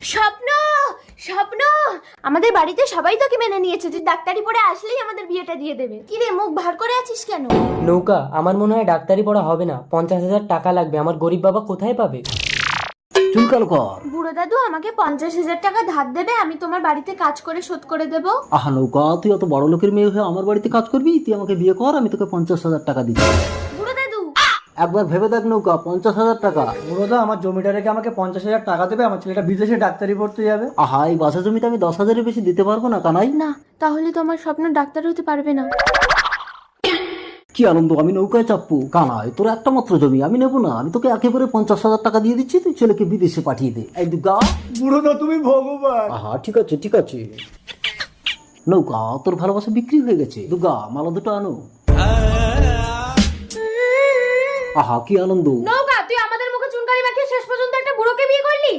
স্বপ্ন, স্বপ্ন, আমাদের বাড়িতে সবাই তোকে মেনে নিয়েছে, তুই ডাক্তারি পড়ে আসলেই আমাদের বিয়েটা দিয়ে দেবে। কি রে, মুখ ভার করে আছিস কেন? নৌকা, আমার মনে হয় ডাক্তারি পড়া হবে না, 50,000 টাকা লাগবে। আমার গরিব বাবা কোথায় পাবে? চুলকাল কর। বুড়ো দাদু আমাকে 50,000 টাকা ধার দেবে, আমি তোমার বাড়িতে কাজ করে শোধ করে দেবো। আহা নৌকা, তুই অত বড় লোকের মেয়ে হয়ে আমার বাড়িতে কাজ করবি? তুই আমাকে বিয়ে কর, আমি তোকে 50,000 টাকা দিচ্ছি। বুড়ো দাদু, একবার ভেবে দেখ নৌকা, 50,000 টাকা। বুড়োদা, আমার জমিটা রেখে আমাকে 50,000 টাকা দেবে, আমার ছেলেটা বিদেশে ডাক্তারি পড়তে যাবে। আহা, এই বাসা জমিতে আমি 10,000-এর বেশি দিতে পারবো না কানাই। না তাহলে তো আমার স্বপ্ন ডাক্তার হতে পারবে না। কি আনন্দ, আমি নৌকায় চাপবো? কানাই, তোর একটা মাত্র জমি, আমি নেবো না। আমি তোকে একেবারে 50,000 টাকা দিয়ে দিচ্ছি, তুই ছেলেকে বিদেশে পাঠিয়ে দে। এই দুর্গা। বুড়োদা, তুমি ভগবান। আহা, ঠিক আছে ঠিক আছে। নৌকা, তোর ভালোবাসা বিক্রি হয়ে গেছে। দুর্গা, মালা দুটো আনো। আহা, কি আনন্দ। নৌকা, তুই আমাদের মুখে চুনকারি মাখিয়ে শেষ পর্যন্ত একটা বুড়োকে বিয়ে করলি।